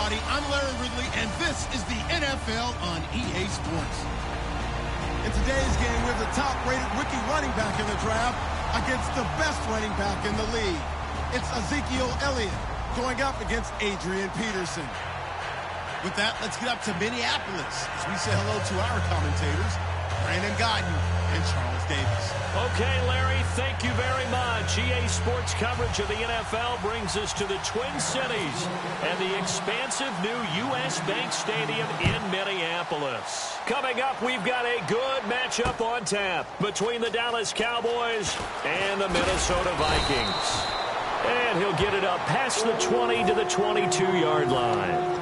everybody. I'm Larry Ridley, and this is the NFL on EA Sports. In today's game, we have the top-rated rookie running back in the draft against the best running back in the league. It's Ezekiel Elliott going up against Adrian Peterson. With that, let's get up to Minneapolis as we say hello to our commentators, Brandon Godden and Charles Davis. Okay, Larry, thank you very much. EA Sports coverage of the NFL brings us to the Twin Cities and the expansive new U.S. Bank Stadium in Minneapolis. Coming up, we've got a good matchup on tap between the Dallas Cowboys and the Minnesota Vikings. And he'll get it up past the 20 to the 22-yard line.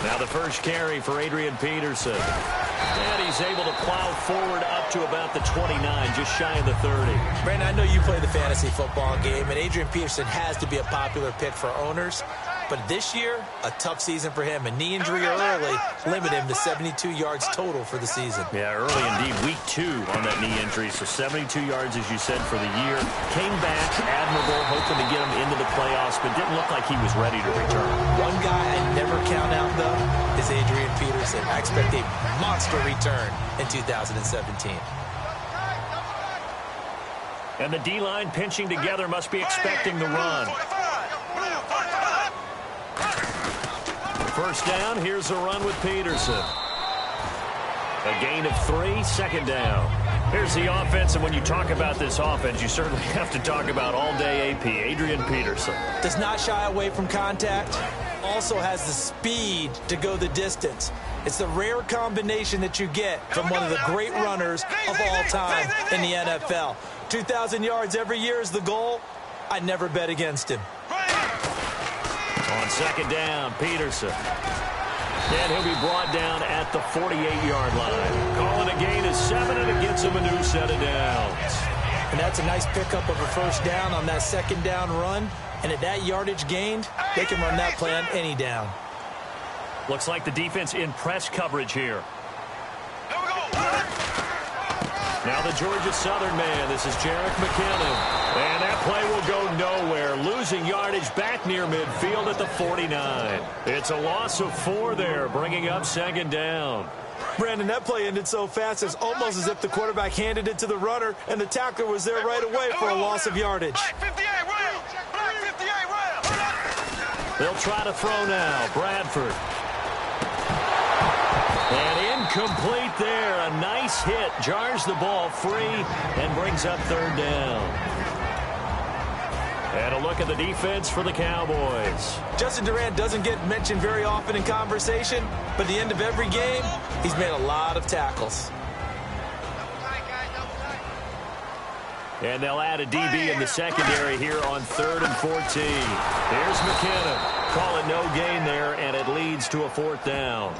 Now the first carry for Adrian Peterson. And he's able to plow forward up to about the 29, just shy of the 30. Brandon, I know you play the fantasy football game, and Adrian Peterson has to be a popular pick for owners. But this year, a tough season for him. A knee injury early limited him to 72 yards total for the season. Yeah, early indeed. Week 2 on that knee injury. So 72 yards, as you said, for the year. Came back, admirable, hoping to get him into the playoffs, but didn't look like he was ready to return. One guy I never count out, though, is Adrian Peterson. I expect a monster return in 2017. And the D-line pinching together must be expecting the run. First down, here's a run with Peterson. A gain of 3, second down. Here's the offense, and when you talk about this offense, you certainly have to talk about all-day AP, Adrian Peterson. Does not shy away from contact, also has the speed to go the distance. It's the rare combination that you get from one of the great runners of all time in the NFL. 2,000 yards every year is the goal. I'd never bet against him. On second down, Peterson. And he'll be brought down at the 48-yard line. Calling a gain of 7, and it gets him a new set of downs. And that's a nice pickup of a first down on that second down run. And at that yardage gained, they can run that play on any down. Looks like the defense in press coverage here. Now the Georgia Southern man. This is Jerick McKinnon. And that play will go nowhere. Losing yardage back near midfield at the 49. It's a loss of 4 there, bringing up second down. Brandon, that play ended so fast, it's almost as if the quarterback handed it to the runner, and the tackler was there right away for a loss of yardage. They'll try to throw now. Bradford. And incomplete there. A nice hit. Jars the ball free and brings up third down. And a look at the defense for the Cowboys. Justin Durant doesn't get mentioned very often in conversation, but at the end of every game, he's made a lot of tackles. And they'll add a DB in the secondary here on 3rd and 14. Here's McKinnon. Call it no gain there, and it leads to a 4th down.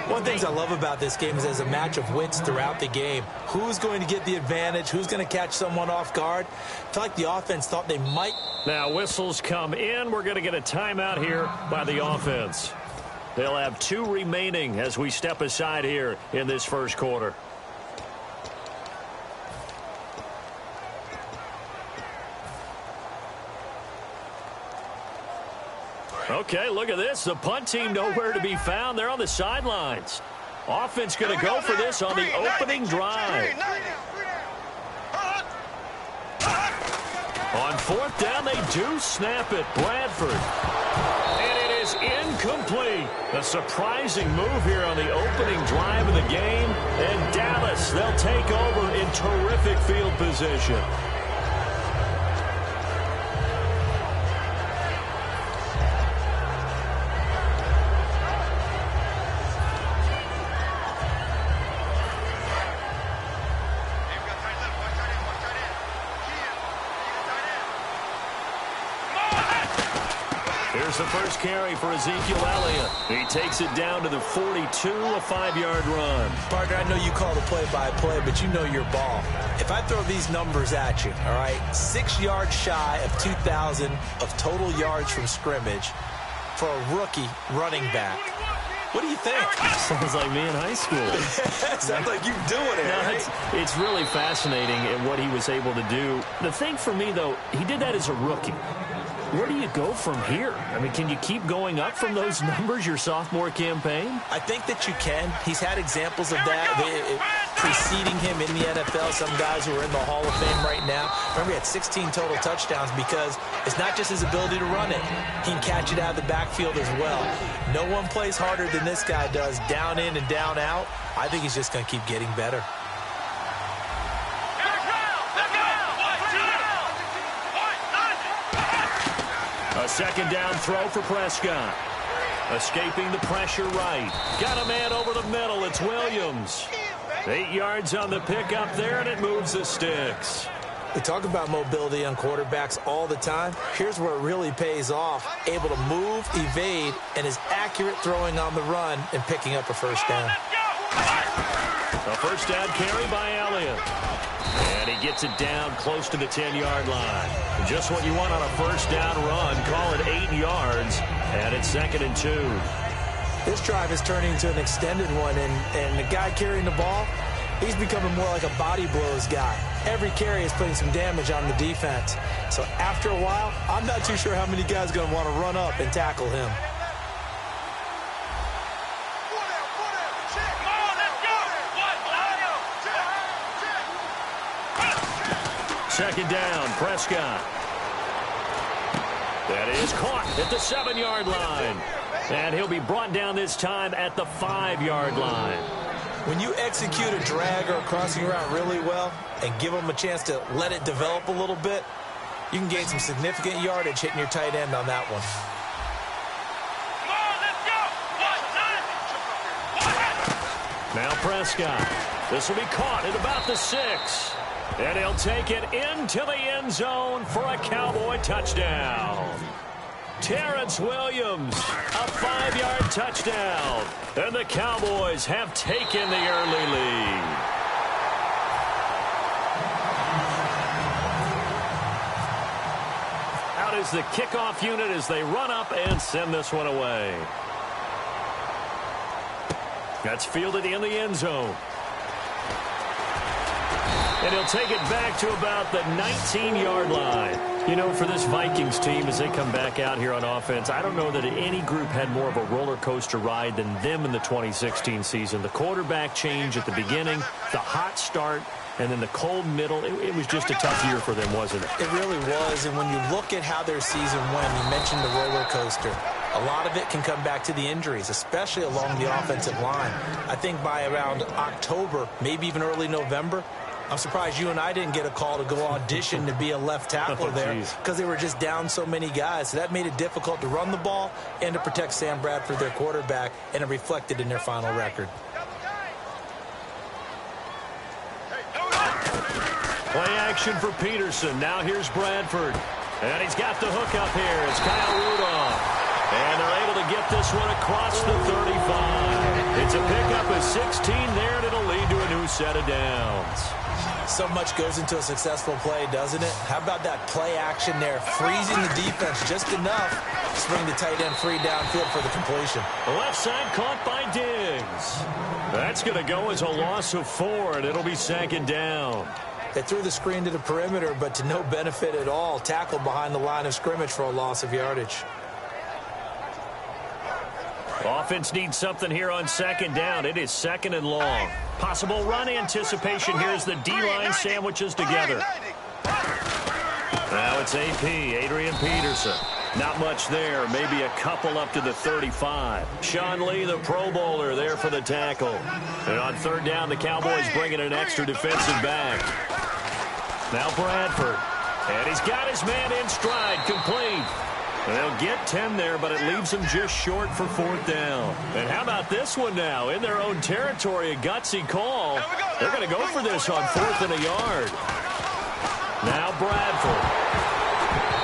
One of the things I love about this game is there's a match of wits throughout the game. Who's going to get the advantage? Who's going to catch someone off guard? I feel like the offense thought they might. Now whistles come in. We're going to get a timeout here by the offense. They'll have 2 remaining as we step aside here in this first quarter. Okay, look at this. The punt team nowhere to be found. They're on the sidelines. Offense going to go for this on the opening drive. On 4th down, they do snap it. Bradford. And it is incomplete. A surprising move here on the opening drive of the game. And Dallas, they'll take over in terrific field position. Here's the first carry for Ezekiel Elliott. He takes it down to the 42, a 5-yard run. Partner, I know you call the play-by-play, but you know your ball. If I throw these numbers at you, all right, 6 yards shy of 2,000 of total yards from scrimmage, for a rookie running back. What do you think? Sounds like me in high school. Sounds like you doing it, right? It's really fascinating in what he was able to do. The thing for me, though, he did that as a rookie. Where do you go from here? I mean, can you keep going up from those numbers your sophomore campaign? I think that you can. He's had examples of that preceding him in the NFL. Some guys who are in the Hall of Fame right now. Remember, he had 16 total touchdowns because it's not just his ability to run it. He can catch it out of the backfield as well. No one plays harder than this guy does, down in and down out. I think he's just going to keep getting better. A second down throw for Prescott. Escaping the pressure right. Got a man over the middle. It's Williams. 8 yards on the pickup there, and it moves the sticks. We talk about mobility on quarterbacks all the time. Here's where it really pays off. Able to move, evade, and is accurate throwing on the run and picking up a first down. A first down carry by Elliott. And he gets it down close to the 10-yard line. Just what you want on a first down run. Call it 8 yards, and it's 2nd and 2. This drive is turning into an extended one, and the guy carrying the ball, he's becoming more like a body blows guy. Every carry is putting some damage on the defense. So after a while, I'm not too sure how many guys are going to want to run up and tackle him. Second down, Prescott. That is caught at the 7-yard line. And he'll be brought down this time at the 5-yard line. When you execute a drag or a crossing route really well and give them a chance to let it develop a little bit, you can gain some significant yardage hitting your tight end on that one. Now Prescott. This will be caught at about the 6. And he'll take it into the end zone for a Cowboy touchdown. Terrence Williams, a 5-yard touchdown. And the Cowboys have taken the early lead. Out is the kickoff unit as they run up and send this one away. That's fielded in the end zone. And he'll take it back to about the 19-yard line. You know, for this Vikings team, as they come back out here on offense, I don't know that any group had more of a roller coaster ride than them in the 2016 season. The quarterback change at the beginning, the hot start, and then the cold middle. It was just a tough year for them, wasn't it? It really was. And when you look at how their season went, you mentioned the roller coaster. A lot of it can come back to the injuries, especially along the offensive line. I think by around October, maybe even early November, I'm surprised you and I didn't get a call to go audition to be a left tackle there because they were just down so many guys. So that made it difficult to run the ball and to protect Sam Bradford, their quarterback, and it reflected in their final record. Play action for Peterson. Now here's Bradford. And he's got the hook up here. It's Kyle Rudolph. And they're able to get this one across the 35. It's a pickup of 16 there, and it'll lead to a new set of downs. So much goes into a successful play, doesn't it? How about that play action there, freezing the defense just enough to bring the tight end free downfield for the completion. The left side caught by Diggs. That's going to go as a loss of 4, and it'll be 2nd down. They threw the screen to the perimeter, but to no benefit at all. Tackled behind the line of scrimmage for a loss of yardage. Offense needs something here on 2nd down. It is 2nd and long. Possible run anticipation here as the D-line sandwiches together. Now it's AP, Adrian Peterson. Not much there, maybe a couple up to the 35. Sean Lee, the Pro Bowler, there for the tackle. And on 3rd down, the Cowboys bringing an extra defensive back. Now Bradford. And he's got his man in stride, complete. They'll get 10 there, but it leaves them just short for 4th down. And how about this one now? In their own territory, a gutsy call. They're going to go for this on 4th and a yard. Now Bradford.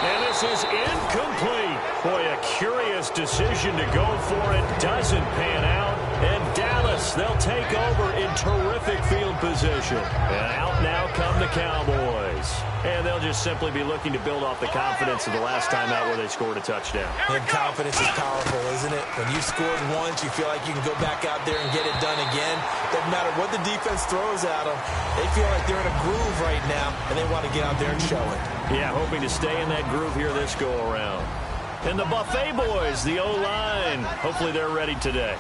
And this is incomplete. Boy, a curious decision to go for it. Doesn't pan out. And Dallas, they'll take over in terrific field position. And out now come the Cowboys. And they'll just simply be looking to build off the confidence of the last time out where they scored a touchdown. And confidence is powerful, isn't it? When you scored once, you feel like you can go back out there and get it done again. Doesn't matter what the defense throws at them. They feel like they're in a groove right now, and they want to get out there and show it. Yeah, hoping to stay in that groove here this go-around. And the Buffet boys, the O-line, hopefully they're ready today.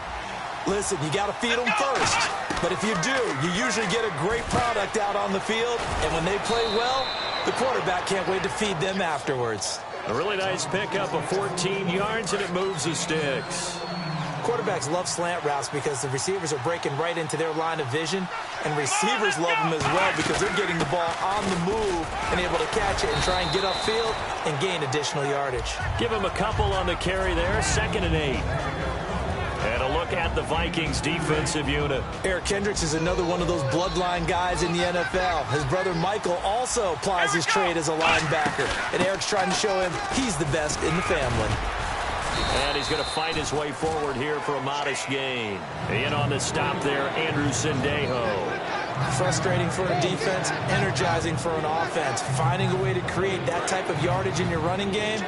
Listen, you got to feed them first. But if you do, you usually get a great product out on the field. And when they play well, the quarterback can't wait to feed them afterwards. A really nice pickup of 14 yards, and it moves the sticks. Quarterbacks love slant routes because the receivers are breaking right into their line of vision. And receivers love them as well because they're getting the ball on the move and able to catch it and try and get upfield and gain additional yardage. Give them a couple on the carry there, 2nd and 8. And a look at the Vikings defensive unit. Eric Kendricks is another one of those bloodline guys in the NFL. His brother Michael also plies his trade as a linebacker. And Eric's trying to show him he's the best in the family. And he's going to fight his way forward here for a modest gain. In on the stop there, Andrew Sendejo. Frustrating for a defense, energizing for an offense. Finding a way to create that type of yardage in your running game,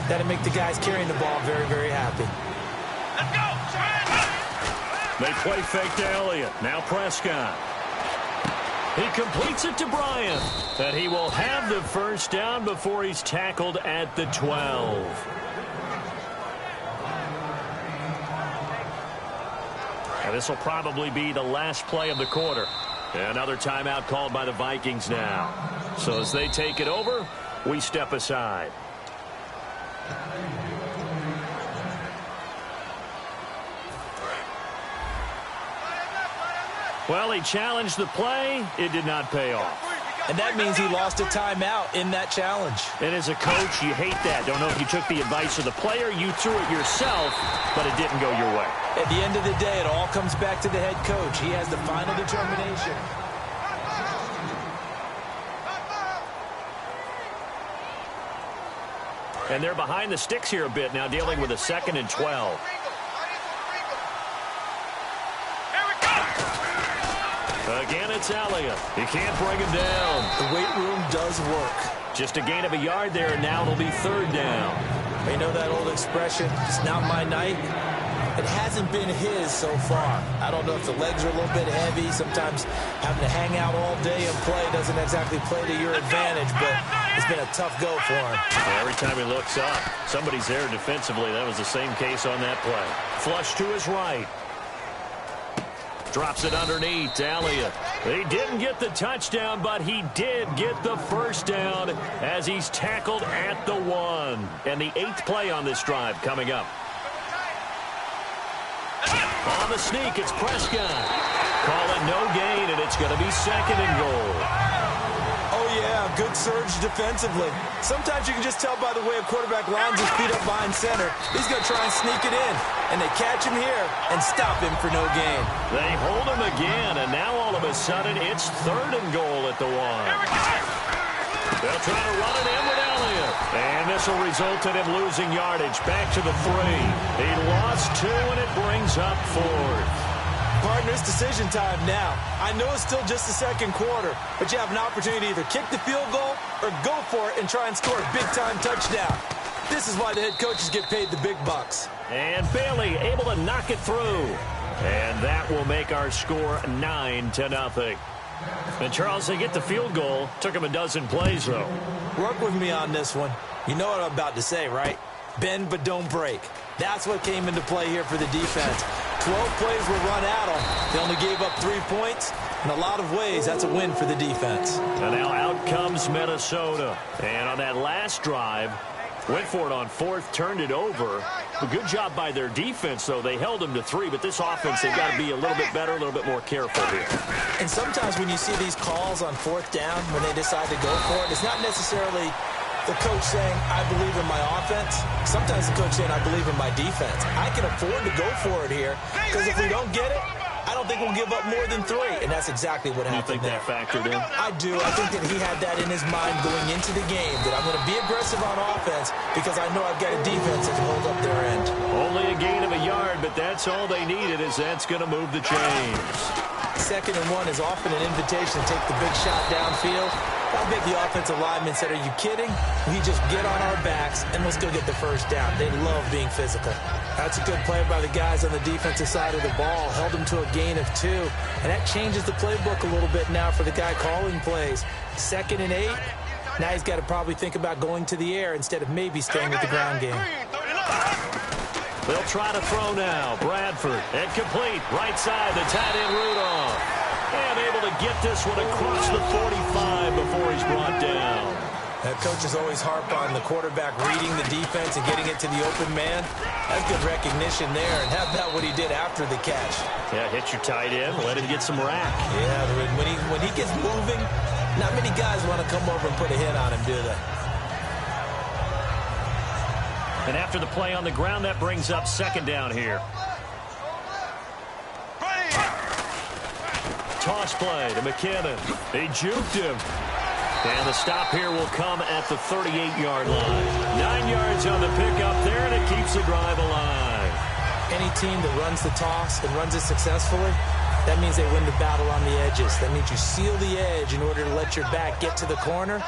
that'll make the guys carrying the ball very, very happy. Let's go! They play fake to Elliott. Now Prescott. He completes it to Bryant. And he will have the first down before he's tackled at the 12. And this will probably be the last play of the quarter. Another timeout called by the Vikings now. So as they take it over, we step aside. Well, he challenged the play. It did not pay off. And that means he lost a timeout in that challenge. And as a coach, you hate that. Don't know if you took the advice of the player. You threw it yourself, but it didn't go your way. At the end of the day, it all comes back to the head coach. He has the final determination. And they're behind the sticks here a bit now, dealing with a 2nd and 12. Again, it's Elliott. He can't bring him down. The weight room does work. Just a gain of a yard there, and now it'll be 3rd down. You know that old expression, it's not my night? It hasn't been his so far. I don't know if the legs are a little bit heavy. Sometimes having to hang out all day and play doesn't exactly play to your advantage, but it's been a tough go for him. Every time he looks up, somebody's there defensively. That was the same case on that play. Flush to his right. Drops it underneath to Elliott. He didn't get the touchdown, but he did get the first down as he's tackled at the 1. And the 8th play on this drive coming up. On the sneak, it's Prescott. Call it no gain, and it's going to be 2nd and goal. Oh, yeah, good surge defensively. Sometimes you can just tell by the way a quarterback lines his feet up behind center. He's going to try and sneak it in, and they catch him here and stop him for no gain. They hold him again, and now all of a sudden it's 3rd and goal at the 1. They'll try to run it in with Elliott. And this will result in him losing yardage back to the 3. He lost 2, and it brings up 4th. Partners, decision time now. I know it's still just the 2nd quarter, but you have an opportunity to either kick the field goal or go for it and try and score a big-time touchdown. This is why the head coaches get paid the big bucks. And Bailey able to knock it through. And that will make our score 9-0. And Charles, they get the field goal. Took him a dozen plays, though. Work with me on this one. You know what I'm about to say, right? Bend but don't break. That's what came into play here for the defense. 12 plays were run at them. They only gave up 3 points. In a lot of ways, that's a win for the defense. And now out comes Minnesota. And on that last drive, went for it on 4th, turned it over. A good job by their defense, though. They held them to 3, but this offense, they've got to be a little bit better, a little bit more careful here. And sometimes when you see these calls on 4th down, when they decide to go for it, it's not necessarily the coach saying, I believe in my offense. Sometimes the coach saying, I believe in my defense. I can afford to go for it here because if we don't get it, I don't think we'll give up more than 3. And that's exactly what happened. You think that factored in? I do. I think that he had that in his mind going into the game, that I'm going to be aggressive on offense because I know I've got a defense that can hold up their end. Only a gain of a yard, but that's all they needed, as that's going to move the chains. 2nd and 1 is often an invitation to take the big shot downfield. I bet the offensive lineman said, are you kidding? We just get on our backs and let's go get the first down. They love being physical. That's a good play by the guys on the defensive side of the ball. Held them to a gain of 2. And that changes the playbook a little bit now for the guy calling plays. 2nd and 8. Now he's got to probably think about going to the air instead of maybe staying with the ground game. They'll try to throw now. Bradford, incomplete. Right side, the tight end Rudolph. And able to get this one across the 45 before he's brought down. That coaches always harp on the quarterback reading the defense and getting it to the open man. That's good recognition there. And how about what he did after the catch? Yeah, hit your tight end, let him get some rack. Yeah, when he gets moving, not many guys want to come over and put a hit on him, do they? And after the play on the ground, that brings up 2nd down here. Toss play to McKinnon. They juked him. And the stop here will come at the 38-yard line. 9 yards on the pickup there, and it keeps the drive alive. Any team that runs the toss and runs it successfully, that means they win the battle on the edges. That means you seal the edge in order to let your back get to the corner.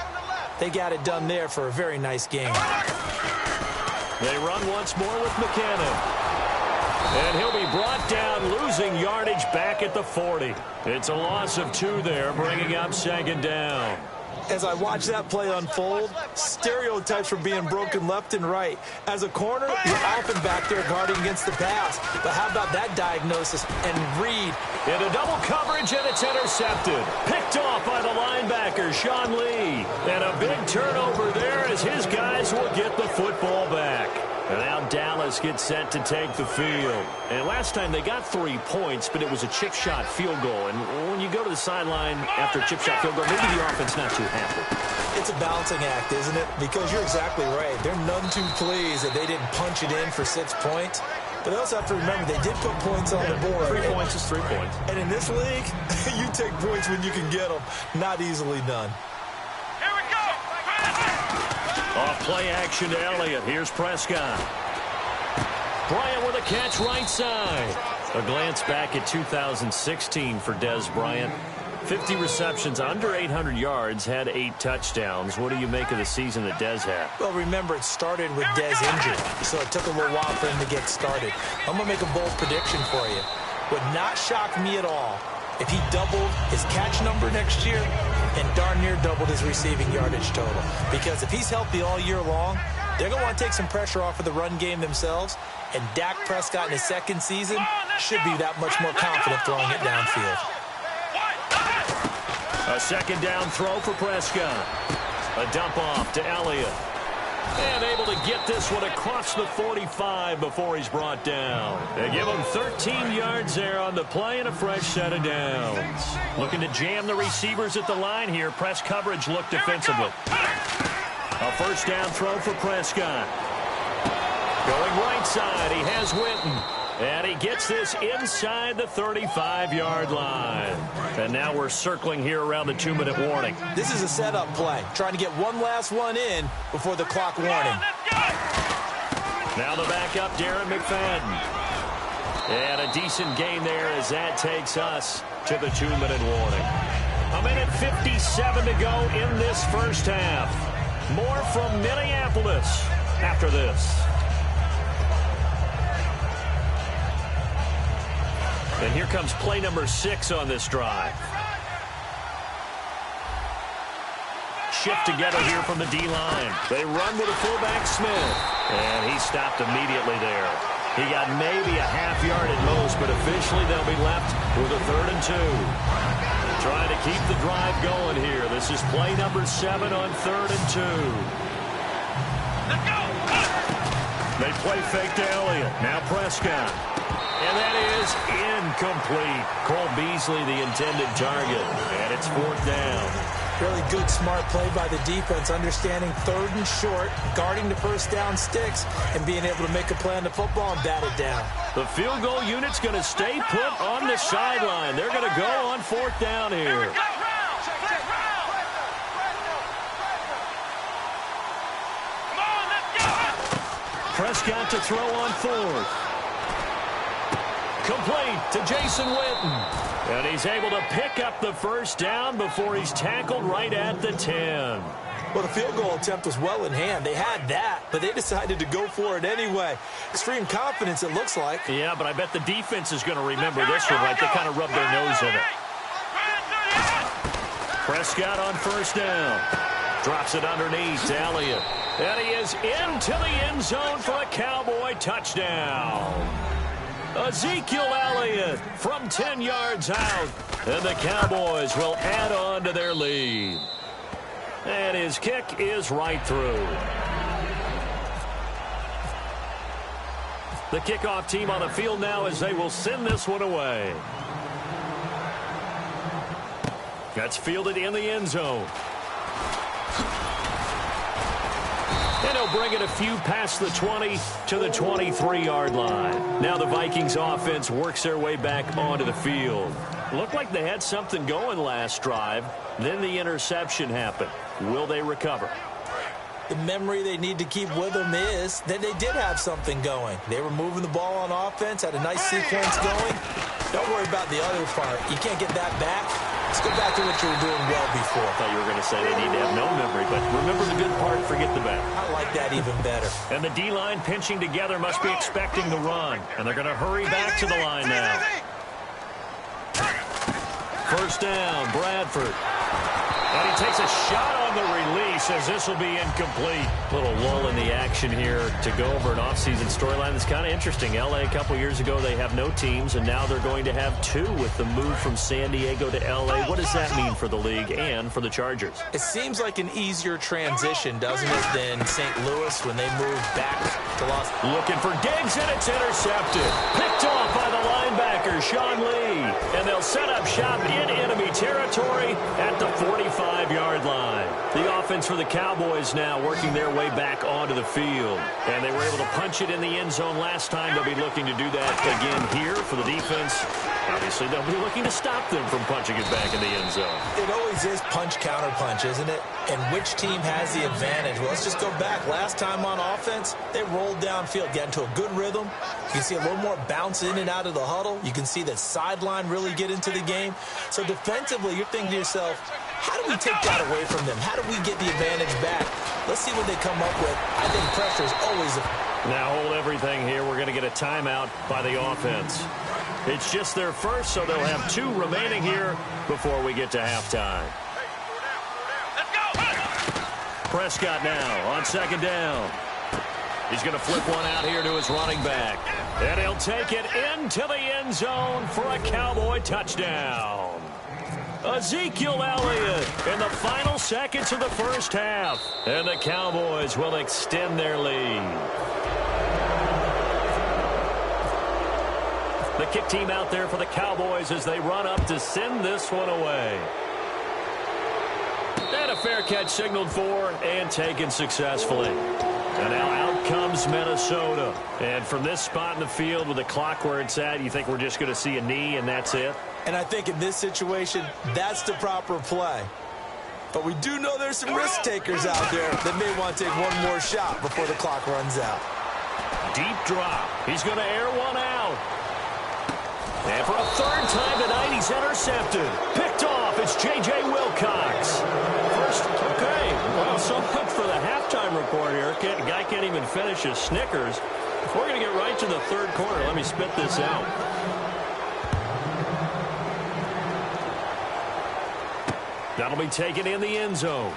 They got it done there for a very nice game. They run once more with McKinnon. And he'll be brought down, losing yardage back at the 40. It's a loss of 2 there, bringing up 2nd down. As I watch that play unfold, stereotypes were being broken left and right. As a corner, you're often back there guarding against the pass. But how about that diagnosis and read? Into double coverage, and it's intercepted. Picked off by the linebacker, Sean Lee. And a big turnover there as his guys will get the football back. And now Dallas gets set to take the field. And last time they got 3 points, but it was a chip shot field goal. And when you go to the sideline after a chip shot field goal, maybe the offense not too happy. It's a balancing act, isn't it? Because you're exactly right. They're none too pleased that they didn't punch it in for 6 points. But they also have to remember they did put points on the board. 3 points is 3 points. And in this league, you take points when you can get them. Not easily done. Off play action to Elliott. Here's Prescott. Bryant with a catch right side. A glance back at 2016 for Dez Bryant. 50 receptions, under 800 yards, had 8 touchdowns. What do you make of the season that Dez had? Well, remember, it started with Dez injured, so it took a little while for him to get started. I'm going to make a bold prediction for you. Would not shock me at all if he doubled his catch number next year and darn near doubled his receiving yardage total. Because if he's healthy all year long, they're going to want to take some pressure off of the run game themselves, and Dak Prescott in his 2nd season should be that much more confident throwing it downfield. A 2nd down throw for Prescott. A dump off to Elliott. And able to get this one across the 45 before he's brought down. They give him 13 yards there on the play and a fresh set of downs. Looking to jam the receivers at the line here. Press coverage look defensively. A 1st down throw for Prescott. Going right side, he has Witten. And he gets this inside the 35-yard line. And now we're circling here around the 2-minute warning. This is a setup play, trying to get one last one in before the clock warning. Now the backup, Darren McFadden. And a decent gain there as that takes us to the 2-minute warning. 1:57 to go in this first half. More from Minneapolis after this. And here comes play number 6 on this drive. Shift together here from the D-line. They run with a fullback, Smith. And he stopped immediately there. He got maybe a half yard at most, but officially they'll be left with a 3rd and 2. Trying to keep the drive going here. This is play number 7 on 3rd and 2. They play fake to Elliott. Now Prescott. And that is incomplete. Cole Beasley, the intended target. And it's 4th down. Really good, smart play by the defense, understanding third and short, guarding the first down sticks, and being able to make a play on the football and bat it down. The field goal unit's going to stay put on the sideline. They're going to go on fourth down here. Prescott to throw on fourth. Complete to Jason Witten. And he's able to pick up the first down before he's tackled right at the 10. Well, the field goal attempt was well in hand. They had that, but they decided to go for it anyway. Extreme confidence, it looks like. Yeah, but I bet the defense is going to remember this one, right? They kind of rubbed their nose in it. Prescott on first down. Drops it underneath to Elliott. And he is into the end zone for a Cowboy touchdown. Ezekiel Elliott from 10 yards out. And the Cowboys will add on to their lead. And his kick is right through. The kickoff team on the field now as they will send this one away. That's fielded in the end zone. And he'll bring it a few past the 20 to the 23-yard line. Now the Vikings offense works their way back onto the field. Looked like they had something going last drive. Then the interception happened. Will they recover? The memory they need to keep with them is that they did have something going. They were moving the ball on offense, had a nice sequence going. Don't worry about the other part. You can't get that back. Let's go back to what you were doing well before. I thought you were going to say they need to have no memory, but remember the good part, forget the bad. I like that even better. And the D-line pinching together must be expecting the run. And they're going to hurry back to the line now. First down, Bradford. And he takes a shot on the release as this will be incomplete. Little lull in the action here to go over an offseason storyline that's kind of interesting. L.A. a couple years ago, they have no teams, and now they're going to have two with the move from San Diego to L.A. What does that mean for the league and for the Chargers? It seems like an easier transition, doesn't it, than St. Louis when they moved back to Los Angeles. Looking for Diggs, and it's intercepted. Picked off by the linebacker, Sean Lee. And they'll set up shop in enemy territory at the 45-yard line. The offense for the Cowboys now working their way back onto the field. And they were able to punch it in the end zone last time. They'll be looking to do that again here for the defense. Obviously, they'll be looking to stop them from punching it back in the end zone. It always is punch-counter-punch, isn't it? And which team has the advantage? Well, let's just go back. Last time on offense, they rolled downfield, got into a good rhythm. You can see a little more bounce in and out of the huddle. You can see the sideline really get into the game. So defensively, you're thinking to yourself, how do we take that away from them? How do we get the advantage back? Let's see what they come up with. I think pressure is always a... Now hold everything here. We're going to get a timeout by the offense. It's just their first, so they'll have two remaining here before we get to halftime. Prescott now on second down. He's going to flip one out here to his running back. And he'll take it into the end zone for a Cowboy touchdown. Ezekiel Elliott in the final seconds of the first half. And the Cowboys will extend their lead. The kick team out there for the Cowboys as they run up to send this one away. And a fair catch signaled for and taken successfully. And now out comes Minnesota. And from this spot in the field with the clock where it's at, you think we're just going to see a knee and that's it? And I think in this situation, that's the proper play. But we do know there's some risk takers out there that may want to take one more shot before the clock runs out. Deep drop. He's going to air one out. And for a third time tonight, he's intercepted. Picked off. It's J.J. Wilcox. First, okay. Well, so much for the halftime report here. The guy can't even finish his Snickers. We're going to get right to the third quarter. Let me spit this out. That'll be taken in the end zone.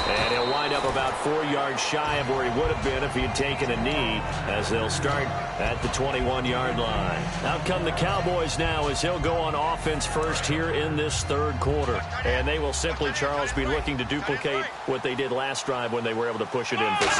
And he'll wind up about 4 yards shy of where he would have been if he had taken a knee, as they'll start at the 21-yard line. Out come the Cowboys now as he'll go on offense first here in this third quarter. And they will simply, Charles, be looking to duplicate what they did last drive when they were able to push it in for 6.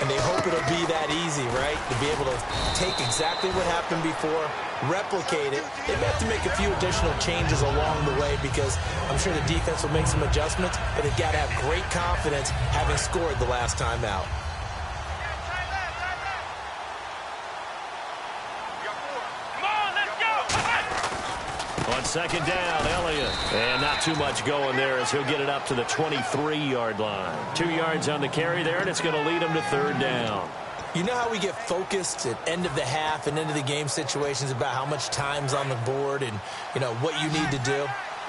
And they hope it'll be that easy, right? To be able to take exactly what happened before, replicate it. They may have to make a few additional changes along the way because I'm sure the defense will make some adjustments, but they've got to have great confidence having scored the last time out. On second down, Elliott. And not too much going there as he'll get it up to the 23-yard line. 2 yards on the carry there, and it's going to lead him to third down. You know how we get focused at end of the half and end of the game situations about how much time's on the board and, you know, what you need to do?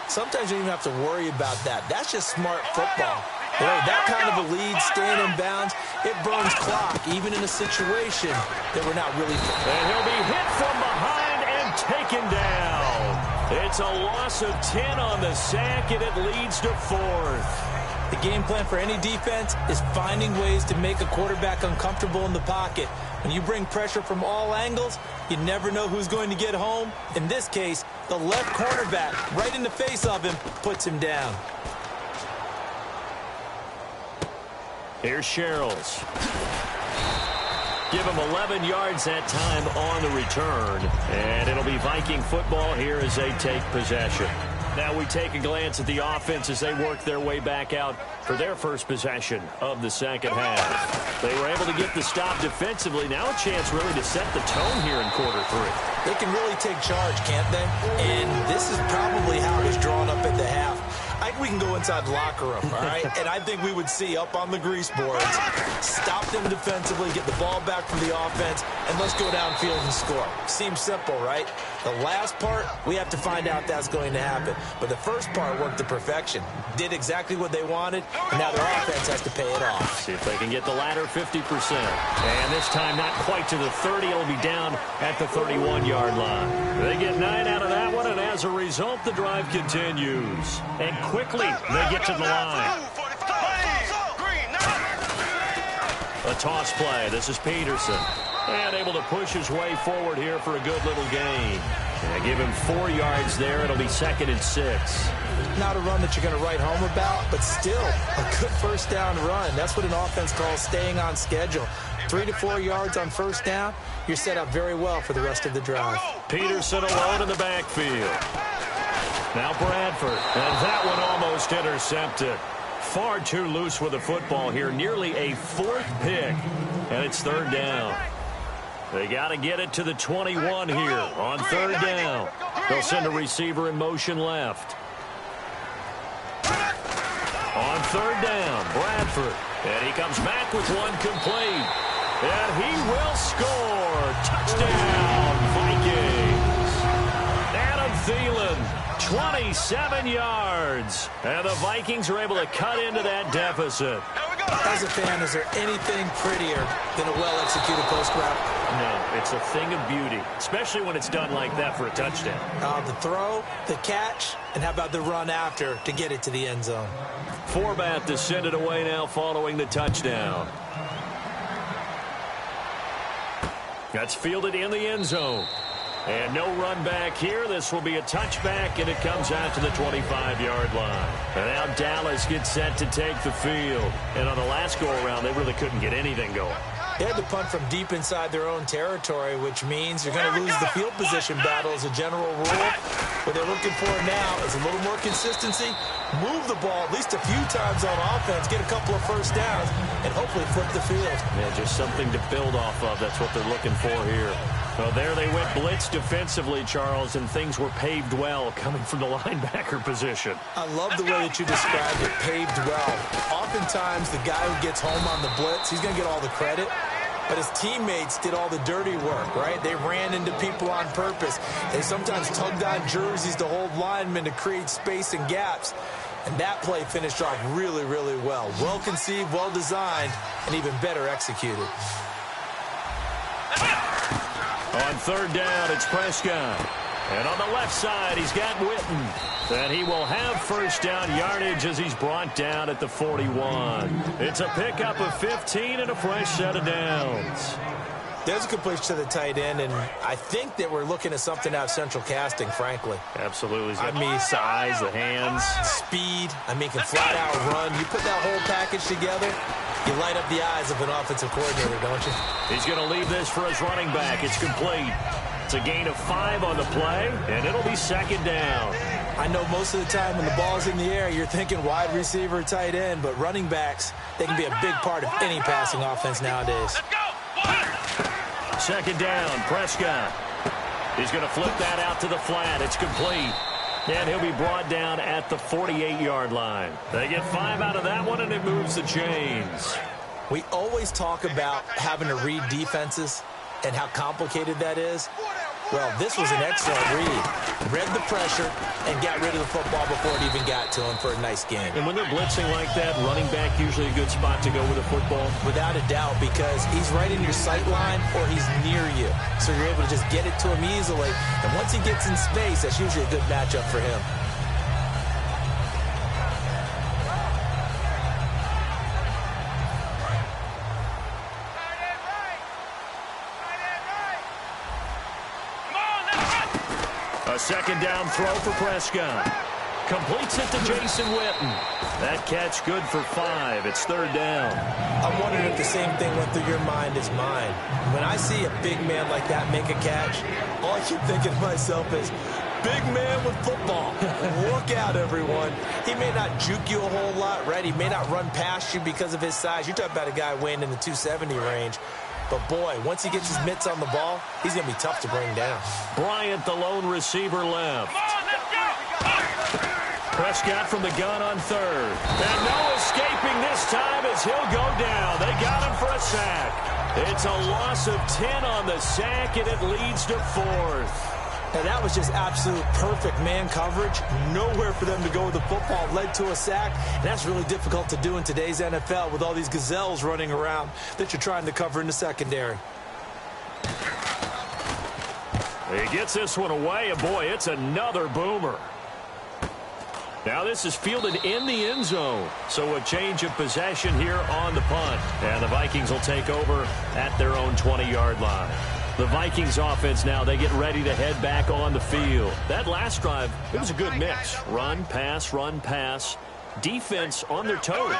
Sometimes you don't even have to worry about that. That's just smart football. You know, that kind of a lead, staying in bounds, it burns clock, even in a situation that we're not really... And he'll be hit from behind and taken down. It's a loss of 10 on the sack, and it leads to fourth. The game plan for any defense is finding ways to make a quarterback uncomfortable in the pocket. When you bring pressure from all angles, you never know who's going to get home. In this case, the left cornerback, right in the face of him, puts him down. Here's Sherrills. Give him 11 yards that time on the return. And it'll be Viking football here as they take possession. Now we take a glance at the offense as they work their way back out for their first possession of the second half. They were able to get the stop defensively. Now a chance really to set the tone here in quarter three. They can really take charge, can't they? And this is probably how it was drawn up at the half. I think we can go inside the locker room, all right? And I think we would see up on the grease boards, stop them defensively, get the ball back from the offense, and let's go downfield and score. Seems simple, right? The last part, we have to find out that's going to happen. But the first part worked to perfection. Did exactly what they wanted, and now their offense has to pay it off. See if they can get the latter 50%. And this time not quite to the 30. It'll be down at the 31-yard line. They get 9 out of that one, and as a result, the drive continues. And quickly, they get to the line. A toss play. This is Peterson. And able to push his way forward here for a good little gain. And give him 4 yards there. It'll be 2nd and 6. Not a run that you're going to write home about, but still a good first down run. That's what an offense calls staying on schedule. 3 to 4 yards on first down, you're set up very well for the rest of the drive. Peterson alone in the backfield. Now Bradford, and that one almost intercepted. Far too loose with the football here, nearly a 4th pick, and it's third down. They got to get it to the 21 here on third down. They'll send a receiver in motion left. On third down, Bradford, and he comes back with one complete, and he will score. Touchdown, Vikings. Adam Thielen. 27 yards. And the Vikings are able to cut into that deficit. As a fan, is there anything prettier than a well-executed post route? No, it's a thing of beauty, especially when it's done like that for a touchdown. The throw, the catch, and how about the run after to get it to the end zone? Forbath to send it away now following the touchdown. That's fielded in the end zone. And no run back here. This will be a touchback, and it comes out to the 25-yard line. And now Dallas gets set to take the field. And on the last go-around, they really couldn't get anything going. They had to punt from deep inside their own territory, which means you're going to lose the field position battle as a general rule. What they're looking for now is a little more consistency, move the ball at least a few times on offense, get a couple of first downs, and hopefully flip the field. Yeah, just something to build off of. That's what they're looking for here. Well, there they went blitz defensively, Charles, and things were paved well coming from the linebacker position. I love the way that you described it, paved well. Oftentimes, the guy who gets home on the blitz, he's going to get all the credit. But his teammates did all the dirty work, right? They ran into people on purpose. They sometimes tugged on jerseys to hold linemen to create space and gaps. And that play finished off really, really well. Well conceived, well designed, and even better executed. On third down, it's Prescott. And on the left side, he's got Witten. And he will have first down yardage as he's brought down at the 41. It's a pickup of 15 and a fresh set of downs. There's a completion to the tight end, and I think that we're looking at something out of central casting, frankly. Absolutely. He's got the size, the hands. Speed. I mean, can flat out run. You put that whole package together, you light up the eyes of an offensive coordinator, don't you? He's going to leave this for his running back. It's complete. It's a gain of 5 on the play, and it'll be second down. I know most of the time when the ball's in the air, you're thinking wide receiver, tight end, but running backs, they can be a big part of any passing offense nowadays. Second down, Prescott. He's going to flip that out to the flat. It's complete. And he'll be brought down at the 48-yard line. They get 5 out of that one, and it moves the chains. We always talk about having to read defenses and how complicated that is. Well, this was an excellent read. Read the pressure and got rid of the football before it even got to him for a nice game. And when they're blitzing like that, running back usually a good spot to go with a football? Without a doubt, because he's right in your sight line or he's near you. So you're able to just get it to him easily. And once he gets in space, that's usually a good matchup for him. A second down throw for Prescott. Completes it to Jason Witten. That catch good for 5. It's third down. I'm wondering if the same thing went through your mind as mine. When I see a big man like that make a catch, all I keep thinking to myself is, big man with football. Look out, everyone. He may not juke you a whole lot, right? He may not run past you because of his size. You're talking about a guy weighing in the 270 range. But, boy, once he gets his mitts on the ball, he's going to be tough to bring down. Bryant, the lone receiver, left. Prescott from the gun on third. And no escaping this time as he'll go down. They got him for a sack. It's a loss of 10 on the sack, and it leads to 4th. And that was just absolute perfect man coverage. Nowhere for them to go with the football. Led to a sack. And that's really difficult to do in today's NFL with all these gazelles running around that you're trying to cover in the secondary. He gets this one away, and boy, it's another boomer. Now this is fielded in the end zone. So a change of possession here on the punt. And the Vikings will take over at their own 20-yard line. The Vikings offense now, they get ready to head back on the field. That last drive, it was a good mix. Run, pass, defense on their toes.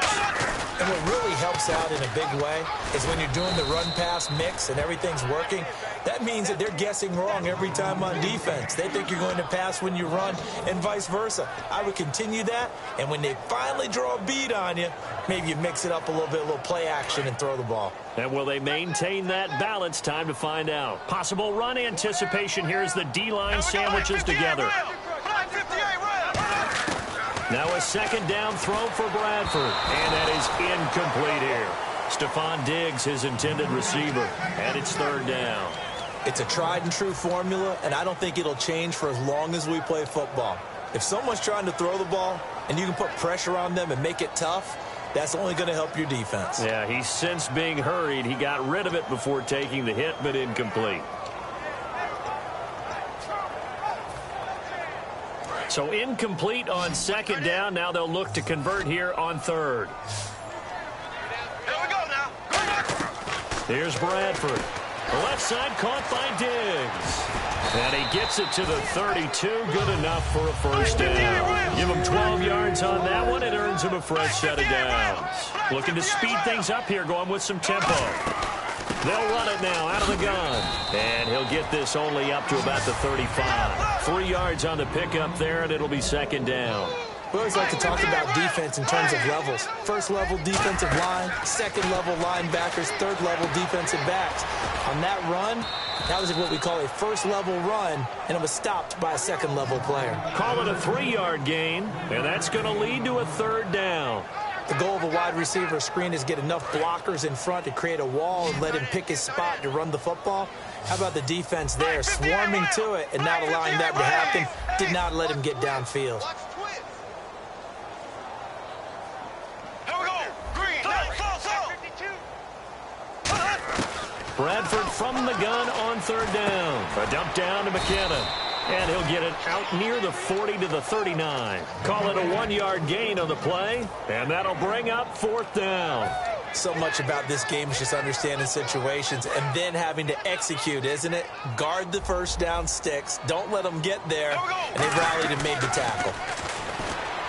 And what really helps out in a big way is when you're doing the run-pass mix and everything's working, that means that they're guessing wrong every time on defense. They think you're going to pass when you run and vice versa. I would continue that, and when they finally draw a bead on you, maybe you mix it up a little play action and throw the ball. And will they maintain that balance? Time to find out. Possible run anticipation here as the D-line sandwiches together. Now a second down throw for Bradford. And that is incomplete here. Stephon Diggs, his intended receiver. And it's third down. It's a tried and true formula, and I don't think it'll change for as long as we play football. If someone's trying to throw the ball and you can put pressure on them and make it tough, that's only going to help your defense. Yeah, he's since being hurried. He got rid of it before taking the hit, but incomplete. So incomplete on second down. Now they'll look to convert here on third. Here we go now. Here's Bradford. The left side caught by Diggs. And he gets it to the 32. Good enough for a first down. Give him 12 yards on that one. It earns him a fresh set of downs. Looking to speed things up here, going with some tempo. They'll run it now out of the gun. And he'll get this only up to about the 35. 3 yards on the pickup there, and it'll be second down. We always like to talk about defense in terms of levels. First level defensive line, second level linebackers, third level defensive backs. On that run, that was what we call a first level run, and it was stopped by a second level player. Call it a 3-yard gain, and that's going to lead to a third down. The goal of a wide receiver screen is get enough blockers in front to create a wall and let him pick his spot to run the football. How about the defense there, swarming to it and not allowing that to happen, did not let him get downfield. Bradford from the gun on third down. A dump down to McKinnon. And he'll get it out near the 40 to the 39. Call it a 1-yard gain on the play. And that'll bring up fourth down. So much about this game is just understanding situations and then having to execute, isn't it? Guard the first down sticks. Don't let them get there. And they rallied and made the tackle.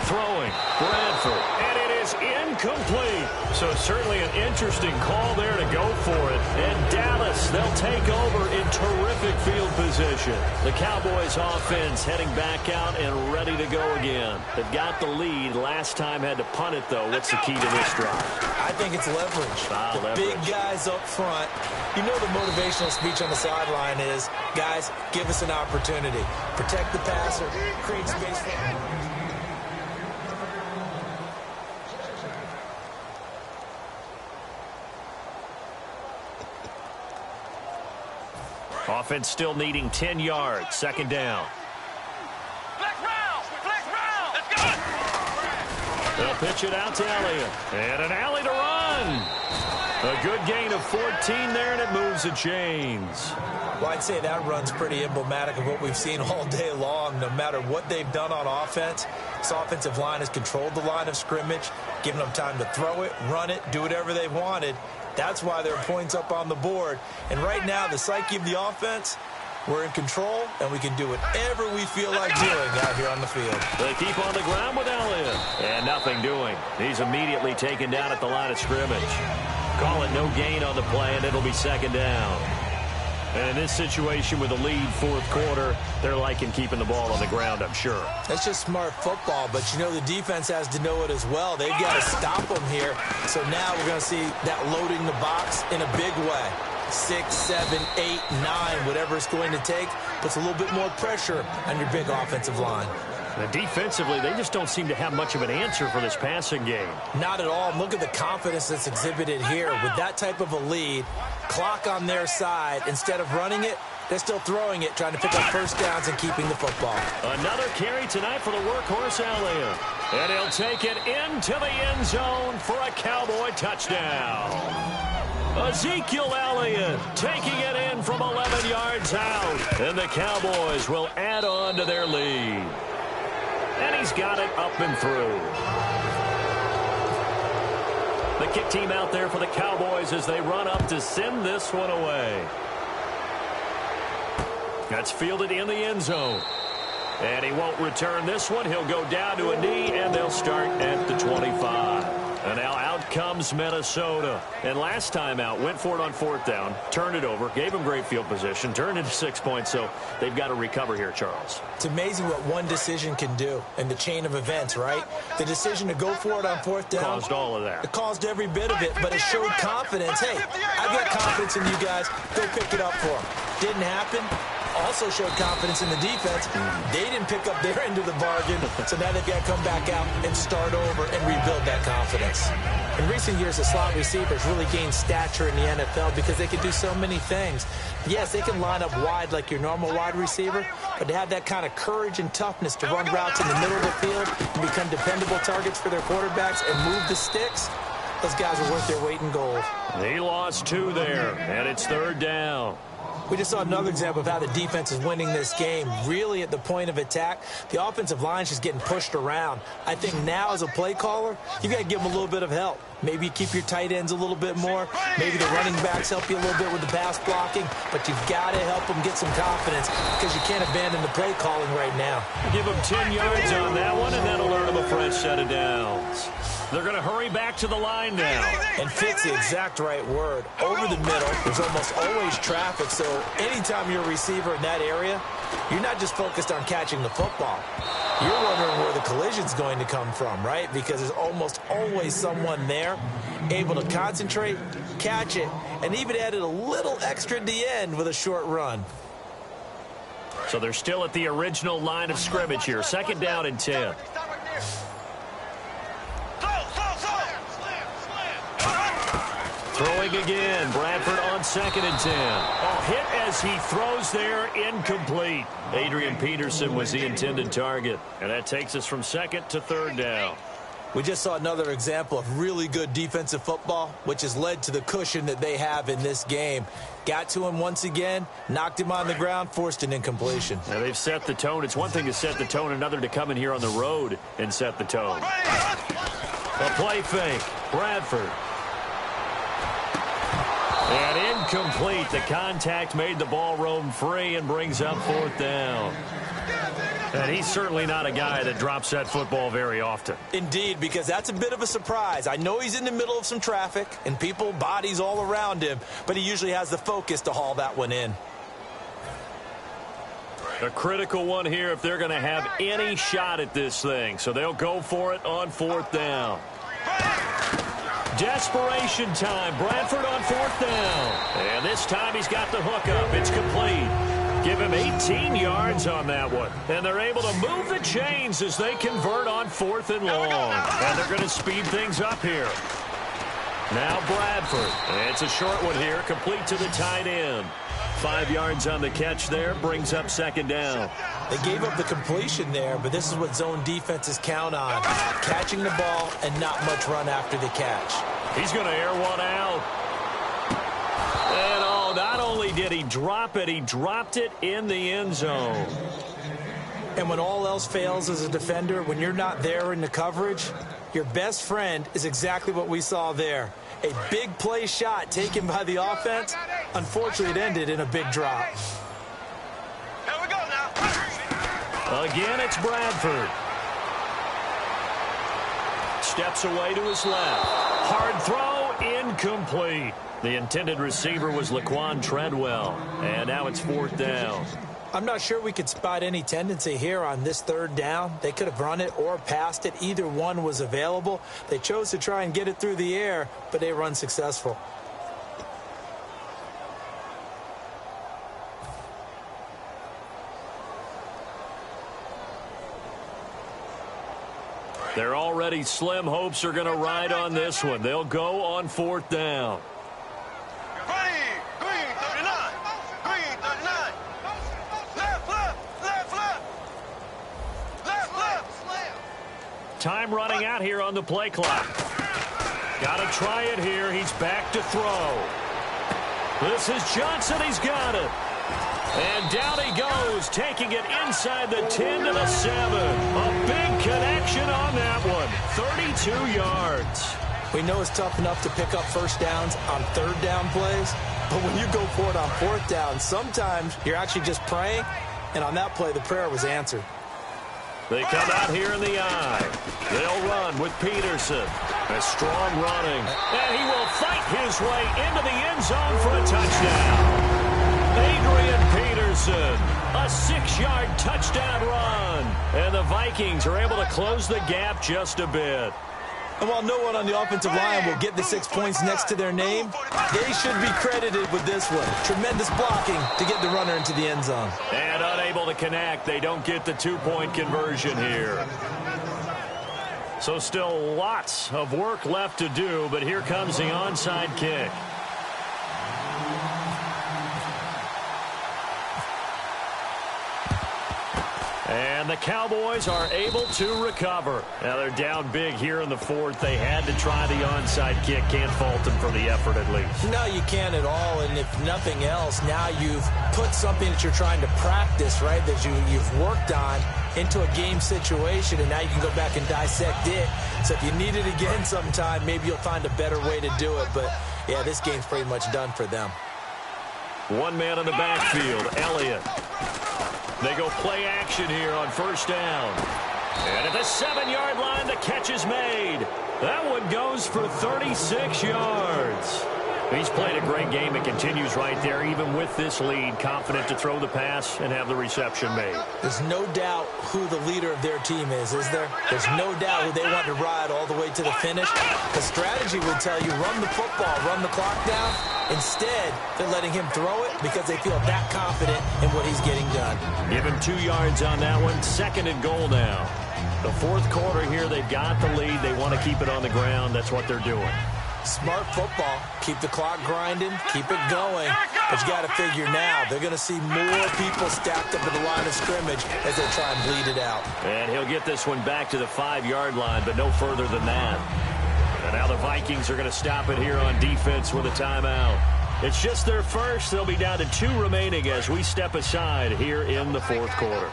Throwing, Bradford, and it is incomplete. So certainly an interesting call there to go for it. And Dallas, they'll take over in terrific field position. possession. The Cowboys offense heading back out and ready to go again. They've got the lead. Last time had to punt it, though. What's the key to this drive? I think it's leverage. The big guys up front. You know the motivational speech on the sideline is, guys, give us an opportunity. Protect the passer, create space for him. Offense still needing 10 yards. Second down. Flex round. Let's go. They'll pitch it out to Elliott. And an alley to run. A good gain of 14 there, and it moves the chains. Well, I'd say that run's pretty emblematic of what we've seen all day long. No matter what they've done on offense, this offensive line has controlled the line of scrimmage, given them time to throw it, run it, do whatever they've wanted. That's why there are points up on the board. And right now, the psyche of the offense, we're in control, and we can do whatever we feel like doing out here on the field. They keep on the ground with Elliott. And nothing doing. He's immediately taken down at the line of scrimmage. Call it no gain on the play, and it'll be second down. And in this situation with the lead fourth quarter, they're liking keeping the ball on the ground, I'm sure. That's just smart football, but you know the defense has to know it as well. They've got to stop them here. So now we're going to see that loading the box in a big way. 6, 7, 8, 9, whatever it's going to take, puts a little bit more pressure on your big offensive line. And defensively, they just don't seem to have much of an answer for this passing game. Not at all. Look at the confidence that's exhibited here. With that type of a lead, clock on their side, instead of running it, they're still throwing it, trying to pick up first downs and keeping the football. Another carry tonight for the workhorse Elliott. And he'll take it into the end zone for a Cowboy touchdown. Ezekiel Elliott taking it in from 11 yards out. And the Cowboys will add on to their lead. And he's got it up and through. The kick team out there for the Cowboys as they run up to send this one away. That's fielded in the end zone. And he won't return this one. He'll go down to a knee, and they'll start at the 25. And now out comes Minnesota. And last time out, went for it on fourth down, turned it over, gave him great field position, turned it to 6 points, so they've got to recover here, Charles. It's amazing what one decision can do in the chain of events, right? The decision to go for it on fourth down. Caused all of that. It caused every bit of it, but it showed confidence. Hey, I've got confidence in you guys. Go pick it up for them. Didn't happen. Also showed confidence in the defense. They didn't pick up their end of the bargain, so now they've got to come back out and start over and rebuild that confidence. In recent years, the slot receivers really gained stature in the NFL because they can do so many things. Yes, they can line up wide like your normal wide receiver, but to have that kind of courage and toughness to run routes in the middle of the field and become dependable targets for their quarterbacks and move the sticks, those guys are worth their weight in gold. He lost 2 there, and it's third down. We just saw another example of how the defense is winning this game. Really at the point of attack, the offensive line is just getting pushed around. I think now as a play caller, you've got to give them a little bit of help. Maybe keep your tight ends a little bit more. Maybe the running backs help you a little bit with the pass blocking. But you've got to help them get some confidence because you can't abandon the play calling right now. Give them 10 yards on that one, and that'll earn them a fresh set of downs. They're going to hurry back to the line now. And fit's the exact right word. Over the middle, there's almost always traffic. So anytime you're a receiver in that area, you're not just focused on catching the football. You're wondering where the collision's going to come from, right? Because there's almost always someone there able to concentrate, catch it, and even added a little extra at the end with a short run. So they're still at the original line of scrimmage here. Second down and 10. Throwing again. Bradford on second and 10. A hit as he throws there, incomplete. Adrian Peterson was the intended target. And that takes us from second to third down. We just saw another example of really good defensive football, which has led to the cushion that they have in this game. Got to him once again, knocked him on the ground, forced an incompletion. Now they've set the tone. It's one thing to set the tone, another to come in here on the road and set the tone. A play fake. Bradford. And incomplete. The contact made the ball roam free and brings up fourth down. And he's certainly not a guy that drops that football very often. Indeed, because that's a bit of a surprise. I know he's in the middle of some traffic and people, bodies all around him, but he usually has the focus to haul that one in. A critical one here if they're going to have any shot at this thing. So they'll go for it on 4th down. Desperation time. Bradford on 4th down. And this time he's got the hook up. It's complete. Give him 18 yards on that one. And they're able to move the chains as they convert on 4th and long. And they're going to speed things up here. Now Bradford. It's a short one here, complete to the tight end. 5 yards on the catch there, brings up 2nd down. They gave up the completion there, but this is what zone defenses count on. Catching the ball and not much run after the catch. He's going to air one out. And oh, not only did he drop it, he dropped it in the end zone. And when all else fails as a defender, when you're not there in the coverage, your best friend is exactly what we saw there. A big play shot taken by the offense. Unfortunately, it ended in a big drop. Here we go now. Again, it's Bradford. Steps away to his left. Hard throw, incomplete. The intended receiver was Laquan Treadwell. And now it's 4th down. I'm not sure we could spot any tendency here on this 3rd down. They could have run it or passed it. Either one was available. They chose to try and get it through the air, but they were unsuccessful. They're already slim hopes are going to ride on this one. They'll go on 4th down. Time running out here on the play clock. Got to try it here. He's back to throw. This is Johnson. He's got it. And down he goes, taking it inside the 10 to the 7. A big connection on that one. 32 yards. We know it's tough enough to pick up first downs on 3rd down plays, but when you go for it on 4th down, sometimes you're actually just praying, and on that play, the prayer was answered. They come out here in the eye. They'll run with Peterson. A strong running. And he will fight his way into the end zone for a touchdown. Adrian Peterson, a 6-yard touchdown run. And the Vikings are able to close the gap just a bit. And while no one on the offensive line will get the 6 points next to their name, they should be credited with this one. Tremendous blocking to get the runner into the end zone. And unable to connect. They don't get the 2-point conversion here. So still lots of work left to do, but here comes the onside kick. And the Cowboys are able to recover. Now they're down big here in the 4th. They had to try the onside kick. Can't fault them for the effort at least. No, you can't at all. And if nothing else, now you've put something that you're trying to practice, right, that you've worked on into a game situation, and now you can go back and dissect it. So if you need it again sometime, maybe you'll find a better way to do it. But, yeah, this game's pretty much done for them. One man in the backfield, Elliott. They go play action here on 1st down. And at the 7-yard line, the catch is made. That one goes for 36 yards. He's played a great game and continues right there, even with this lead, confident to throw the pass and have the reception made. There's no doubt who the leader of their team is there? There's no doubt who they want to ride all the way to the finish. The strategy would tell you, run the football, run the clock down. Instead, they're letting him throw it because they feel that confident in what he's getting done. Give him 2 yards on that one. 2nd and goal now. The 4th quarter here, they've got the lead. They want to keep it on the ground. That's what they're doing. Smart football. Keep the clock grinding. Keep it going. But you got to figure now, they're going to see more people stacked up at the line of scrimmage as they try and bleed it out. And he'll get this one back to the 5-yard line, but no further than that. And now the Vikings are going to stop it here on defense with a timeout. It's just their first. They'll be down to 2 remaining as we step aside here in the 4th quarter.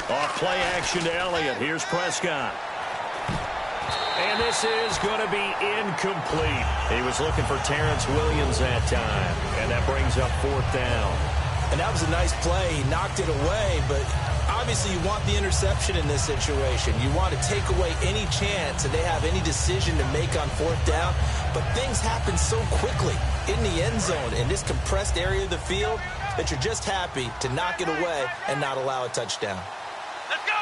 Off play action to Elliott. Here's Prescott. And this is going to be incomplete. He was looking for Terrence Williams that time. And that brings up 4th down. And that was a nice play. He knocked it away, but Obviously, you want the interception in this situation. You want to take away any chance that they have any decision to make on fourth down. But things happen so quickly in the end zone in this compressed area of the field that you're just happy to knock it away and not allow a touchdown. Let's go!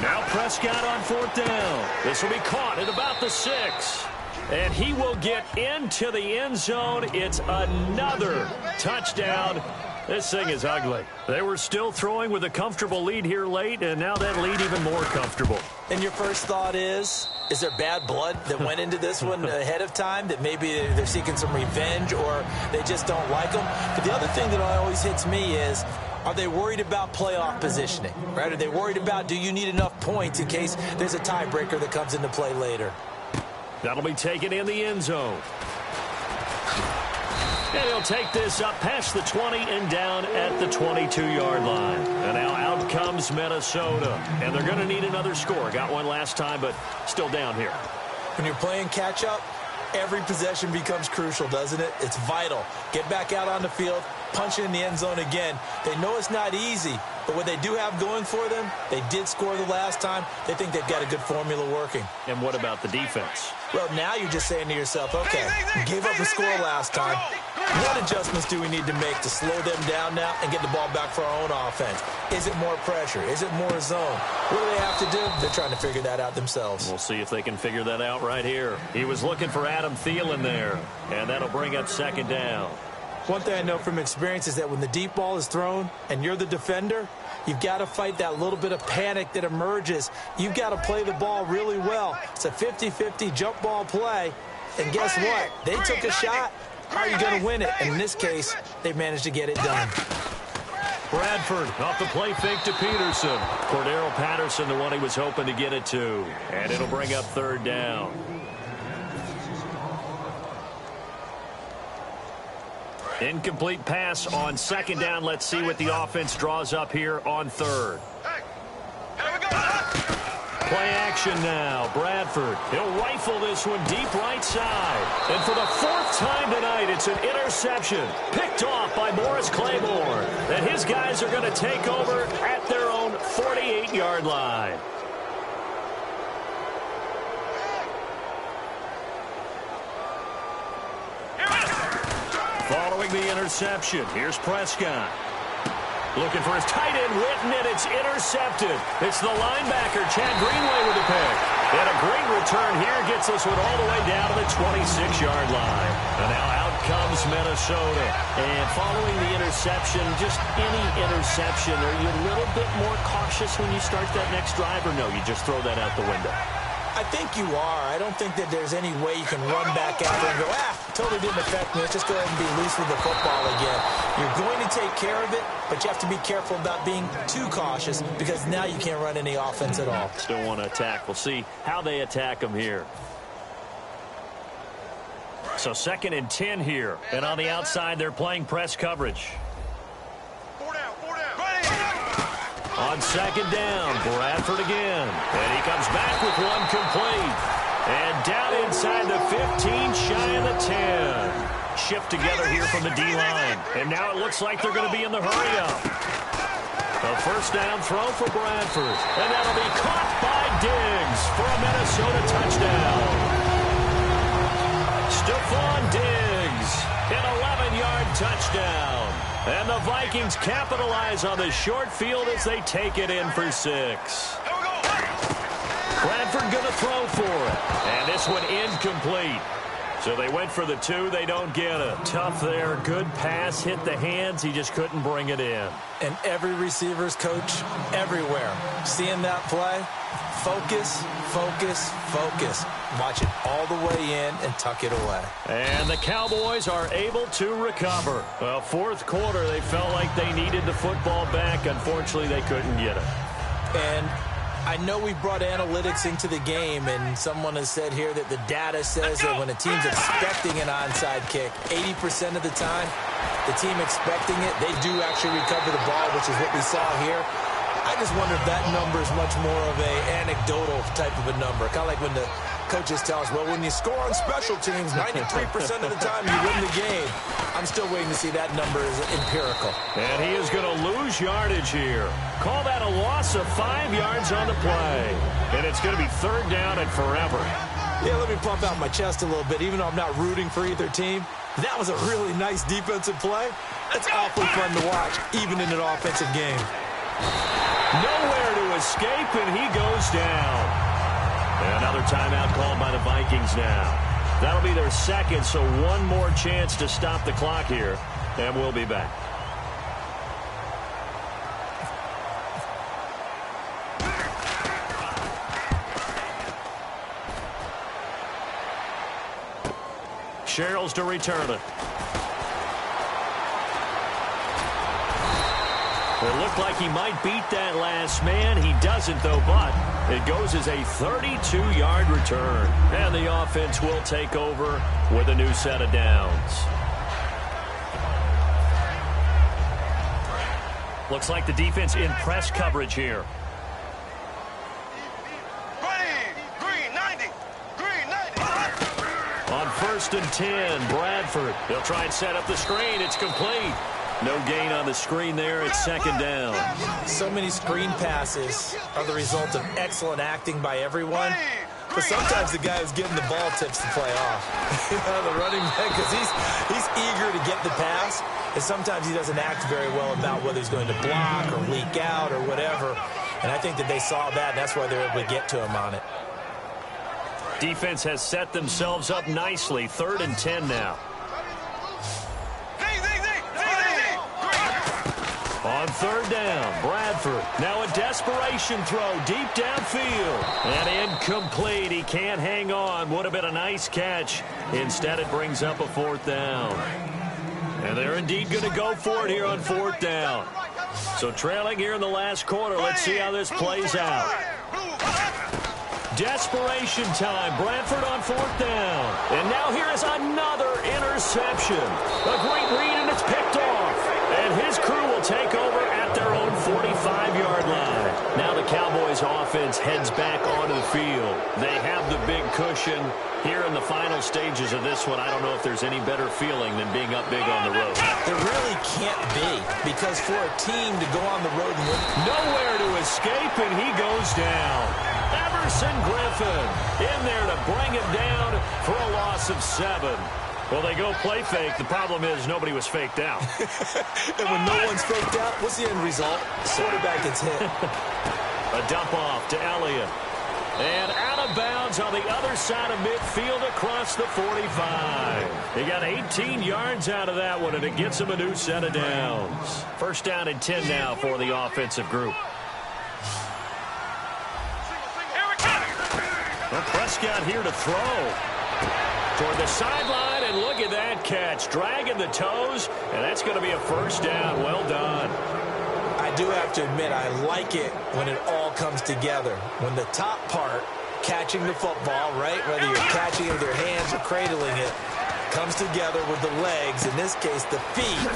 Now Prescott on fourth down. This will be caught at about the 6. And he will get into the end zone. It's another touchdown. This thing is ugly. They were still throwing with a comfortable lead here late, and now that lead even more comfortable. And your first thought is there bad blood that went into this one ahead of time, that maybe they're seeking some revenge or they just don't like them? But the other thing that always hits me is, are they worried about playoff positioning, right? Are they worried about, do you need enough points in case there's a tiebreaker that comes into play later? That'll be taken in the end zone. And he'll take this up past the 20 and down at the 22-yard line. And now out comes Minnesota. And they're going to need another score. Got one last time, but still down here. When you're playing catch-up, every possession becomes crucial, doesn't it? It's vital. Get back out on the field, punch it in the end zone again. They know it's not easy, but what they do have going for them, they did score the last time. They think they've got a good formula working. And what about the defense? Well, now you're just saying to yourself, okay, we gave up a score last time. What adjustments do we need to make to slow them down now and get the ball back for our own offense? Is it more pressure? Is it more zone? What do they have to do? They're trying to figure that out themselves. We'll see if they can figure that out right here. He was looking for Adam Thielen there, and that'll bring up second down. One thing I know from experience is that when the deep ball is thrown and you're the defender, you've got to fight that little bit of panic that emerges. You've got to play the ball really well. It's a 50-50 jump ball play. And guess what? They took a shot. How are you going to win it? And in this case, they managed to get it done. Bradford off the play fake to Peterson. Cordero Patterson, the one he was hoping to get it to. And it'll bring up third down. Incomplete pass on second down. Let's see what the offense draws up here on third. Play action now. Bradford. He'll rifle this one deep right side. And for the fourth time tonight, it's an interception. Picked off by Morris Claiborne. And his guys are going to take over at their own 48-yard line. Following the interception, here's Prescott. Looking for his tight end, Witten, and it's intercepted. It's the linebacker, Chad Greenway, with the pick. And a great return here gets this one all the way down to the 26-yard line. And now out comes Minnesota. And following the interception, just any interception, are you a little bit more cautious when you start that next drive, or no, you just throw that out the window? I think you are. I don't think that there's any way you can run back out there and go, totally didn't affect me. Let's just go ahead and be loose with the football again. You're going to take care of it, but you have to be careful about being too cautious because now you can't run any offense at all. Still want to attack. We'll see how they attack them here. So 2nd and 10 here. And on the outside, they're playing press coverage. On second down, Bradford again. And he comes back with one complete. And down inside the 15, shy of the 10. Shift together here from the D-line. And now it looks like they're going to be in the hurry-up. A first down throw for Bradford. And that'll be caught by Diggs for a Minnesota touchdown. Stephon Diggs, an 11-yard touchdown. And the Vikings capitalize on the short field as they take it in for 6. Bradford going to throw for it. And this one incomplete. So they went for the 2. They don't get it. Tough there. Good pass. Hit the hands. He just couldn't bring it in. And every receiver's coach everywhere. Seeing that play, focus, focus, focus. Watch it all the way in and tuck it away. And the Cowboys are able to recover. Well, fourth quarter, they felt like they needed the football back. Unfortunately, they couldn't get it. And I know we brought analytics into the game, and someone has said here that the data says that when a team's expecting an onside kick, 80% of the time, the team expecting it, they do actually recover the ball, which is what we saw here. I just wonder if that number is much more of a anecdotal type of a number, kind of like when the Coaches tell us, well, when you score on special teams, 93% of the time you win the game. I'm still waiting to see that number is empirical. And he is going to lose yardage here. Call that a loss of 5 yards on the play. And it's going to be 3rd down and forever. Yeah, let me pump out my chest a little bit, even though I'm not rooting for either team. That was a really nice defensive play. That's awfully fun to watch, even in an offensive game. Nowhere to escape, and he goes down. And another timeout called by the Vikings now. That'll be their 2nd, so one more chance to stop the clock here, and we'll be back. Sherrills to return it. It looked like he might beat that last man. He doesn't, though, but it goes as a 32-yard return. And the offense will take over with a new set of downs. Looks like the defense in press coverage here. On 1st and 10, Bradford. They'll try and set up the screen. It's complete. No gain on the screen there. It's 2nd down. So many screen passes are the result of excellent acting by everyone. But sometimes the guy who's getting the ball tips the play off. The running back, because he's eager to get the pass. And sometimes he doesn't act very well about whether he's going to block or leak out or whatever. And I think that they saw that, and that's why they were able to get to him on it. Defense has set themselves up nicely. 3rd and 10 now. On 3rd down, Bradford. Now a desperation throw deep downfield. And incomplete. He can't hang on. Would have been a nice catch. Instead, it brings up a 4th down. And they're indeed going to go for it here on 4th down. So trailing here in the last quarter. Let's see how this plays out. Desperation time. Bradford on 4th down. And now here is another interception. A great read, and it's picked off. And his crew will take over at their own 45-yard line. Now the Cowboys offense heads back onto the field. They have the big cushion. Here in the final stages of this one, I don't know if there's any better feeling than being up big on the road. There really can't be, because for a team to go on the road and win. Nowhere to escape, and he goes down. Everson Griffin in there to bring him down for a loss of 7. Well, they go play fake. The problem is nobody was faked out. And when no one's faked out, what's the end result? Quarterback gets hit. A dump off to Elliott. And out of bounds on the other side of midfield across the 45. He got 18 yards out of that one, and it gets him a new set of downs. 1st down and 10 now for the offensive group. Well, Prescott here to throw. Toward the sideline, and look at that catch. Dragging the toes, and that's going to be a 1st down. Well done. I do have to admit, I like it when it all comes together. When the top part, catching the football, right, whether you're catching it with your hands or cradling it, comes together with the legs, in this case the feet,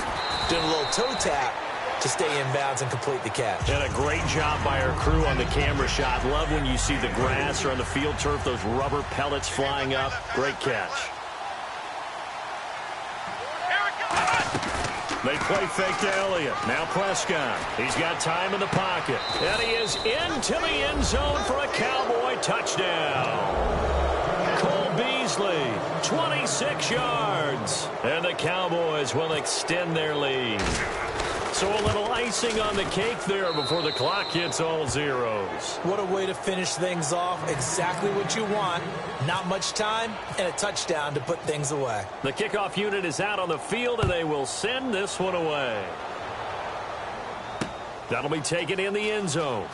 doing a little toe tap to stay in bounds and complete the catch. And a great job by our crew on the camera shot. Love when you see the grass or on the field turf, those rubber pellets flying up. Great catch. They play fake to Elliott. Now Prescott. He's got time in the pocket. And he is into the end zone for a Cowboy touchdown. Cole Beasley, 26 yards. And the Cowboys will extend their lead. So a little icing on the cake there before the clock hits all zeros. What a way to finish things off. Exactly what you want. Not much time and a touchdown to put things away. The kickoff unit is out on the field, and they will send this one away. That'll be taken in the end zone.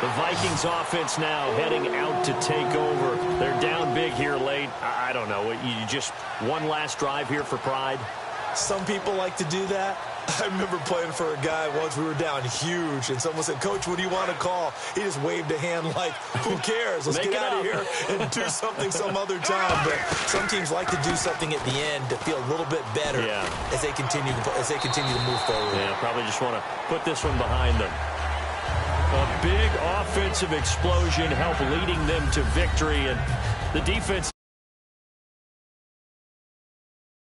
The Vikings offense now heading out to take over. They're down big here late. I don't know. You just one last drive here for pride? Some people like to do that. I remember playing for a guy once. We were down huge, and someone said, "Coach, what do you want to call?" He just waved a hand like, "Who cares? Let's get out of here and do something some other time." But some teams like to do something at the end to feel a little bit better as they continue to move forward. Yeah, probably just want to put this one behind them. A big offensive explosion helped leading them to victory, and the defense